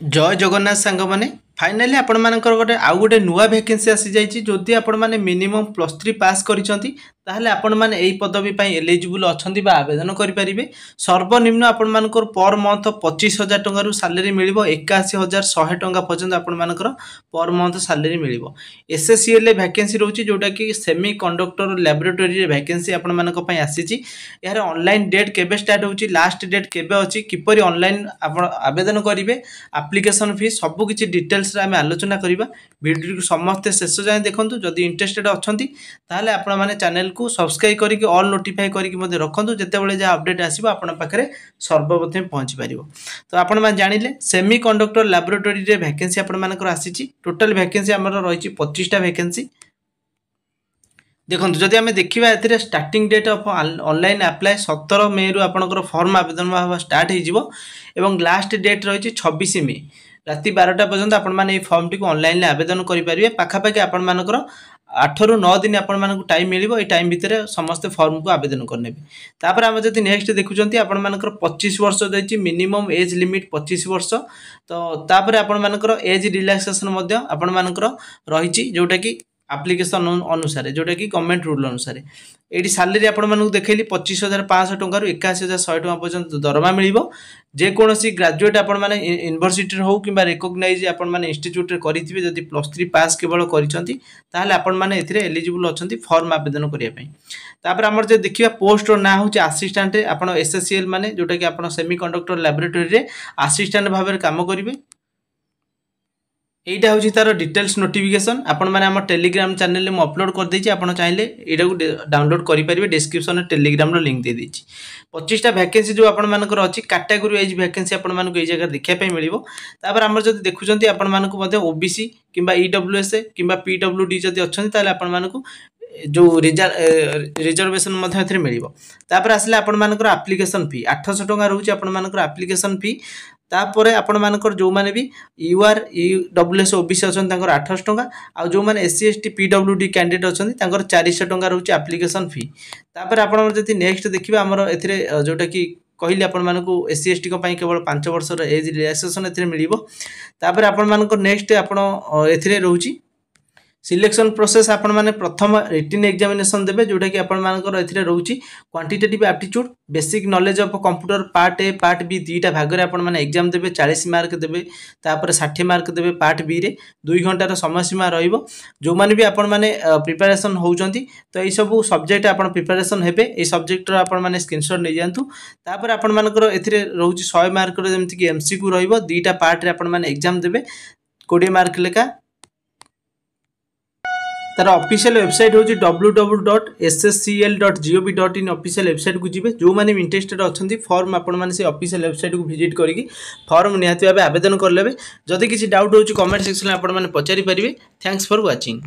जय जगन्नाथ सांग मैंने फाइनाली आपण मानकर गोटे आउ गोटे नुआ वैकेंसी आसी जाइए जदि आपण मैंने मिनिमम +3 पास करिसेंती ताहले आपण माने एई पदवी पई एलिजिबल अछंती बा आवेदन करि परिबे। सर्वनिम्न आपण मानकर पर मंथ 25,000 टंका रु सैलरी मिलिबो 81,100 टंका पर्यंत आपण मानकर पर मंथ सैलरी मिलिबो। एसएससीएल वैकेंसी रहउची जोटा कि सेमी कंडक्टर लैबोरेटरी रे वैकेंसी आपण मानक पई आसीची। यार ऑनलाइन डेट केबे स्टार्ट होची लास्ट डेट केबे अछि किपरि ऑनलाइन आपण आवेदन करिवे एप्लिकेशन फी सब किछि डिटेल्स रे आमे आलोचना करिबा। वीडियो को समस्त शेष जाय देखंतु जदि इंटरेस्टेड अछंती ताहले आपण माने चैनल को सब्सक्राइब करिक ऑल नोटिफाई करिक मध्ये रखंतु जेते बेले जे अपडेट आसीबो आपण पाखरे सर्वप्रथम पहुंची परिबो। तो आपण माने जानिले सेमी कंडक्टर लैबोरेटरी रे वैकेंसी आपण मानकर आसीची। टोटल वैकेंसी हमर रहिची 25 टा वैकेंसी। देखो जदि आम देखा ए starting date of online apply 17 May रु आपंकर फॉर्म आवेदन स्टार्ट हो लास्ट डेट रही 26 मे राति 12टा पर्यंत आपण मैंने फॉर्म टी ऑनलाइन आवेदन करेंगे। पाखापाखि आपण मानकर 8 ରୁ 9 दिन आपण मानक टाइम मिलिबो। ए टाइम भितर समस्त फॉर्म को आवेदन करने तापर आम जब नेक्स्ट देखुंत आपण मानकर 25 वर्ष जाइए मिनिमम एज लिमिट 25 वर्ष। तो तापर आपण मानकर एज रिलैक्सेशन आपण मानकर रही जोटा कि एप्लिकेशन अनुसार जोटा कि गवर्नमेंट रूल अनुसार ये सैलरी आपण मानक देखली 25,500 टंका 81,100 टंका पर्यंत दरमा मिलिबो। जेकोसी ग्रेजुएट आपण माने यूनिवर्सिटी हो कि रिकॉग्नाइज आपण माने इंस्टीट्यूट रे करिथिबे जदि +3 पास केवल करिसंती ताहले आपण माने एथिरे एलिजिबल अछंती फॉर्म आवेदन करिया पई। तापर हमर जे देखिबा पोस्ट रो ना होची असिस्टेंट आपण एसएससीएल माने जोटा कि आपण सेमी कंडक्टर लैबोरेटरी रे असिस्टेंट भाबे काम करिवे। एटा हूँ तार डिटेल्स नोटिफिकेशन आपण मैंने आम टेलीग्राम चैनल में अपलोड कर देछि। आपण चाहिए एटा को डाउनलोड करेंगे डिस्क्रिप्शन में टेलीग्राम लिंक दे देछि। 25टा वैकेंसी जो आपण मानकर अछि कैटेगरी वाइज वैकेंसी आपण मानक ए जगह देखिया पे मिलिबो। तापर हमर जदि देखुचंती आपण मानक मध्ये ओबीसी किंबा ईडब्ल्यूएस किंबा पीडब्ल्यूडी जदि अछंती ताले आपण मानक जो रिजर्वेशन मध्ये मिलिबो। तापर आसले आपण मानकर एप्लिकेशन फी 800 टंका रहउची आपण मानकर एप्लिकेशन फी। तापरे आपण मानकर जो माने भी यूआर ईडब्ल्यूएस ओबीसी अछन तांकर 800 टंका आ जो माने एससी एसटी पीडब्ल्यूडी कैंडिडेट अछन तांकर 400 टंका रहउची एप्लिकेशन फी। तापर आपण जदि नेक्स्ट देखिबा हमर एथिरे जोटा कि कहले आपण मानको एससी एसटी को पई केवल 5 वर्ष रो एज रिलैक्सेशन एथिरे मिलिबो। तापर आपण मानको नेक्स्ट आपण एथिरे रहउची सिलेक्शन प्रोसेस आपण माने प्रथम रिटन एग्जामिनेशन देबे जोटा कि आपण मानकर एथिरे रहउची quantitative aptitude basic knowledge of computer part A part B दुईटा भाग रे आपण माने एग्जाम देबे 40 मार्क देबे। तापर 60 मार्क देबे पार्ट बी रे 2 घंटा रो समय सीमा रहिबो। जो माने भी आपण माने प्रिपरेशन होउचंती तो एई सब सब्जेक्ट आपण प्रिपरेशन हेबे ए सब्जेक्ट रो आपण माने स्क्रीनशॉट नै जानतु। तापर आपण मानकर एथिरे रहउची 100 मार्क रो जेमति कि एमसीक्यू रहिबो। दुईटा पार्ट रे आपण माने एग्जाम देबे 20 मार्क लेका। तार ऑफिशियल वेबसाइट होची www.sscl.gov.in ऑफिशियल वेबसाइट को जीवे। जो माने इंटरेस्टेड अछंती फॉर्म आपण माने से ऑफिशियल वेबसाइट को विजिट करिकि फॉर्म निहाती भाबे आवेदन कर लेबे। जदि किछि डाउट होची कमेंट सेक्शन में आपण माने पचारि परिबे। Thanks for watching.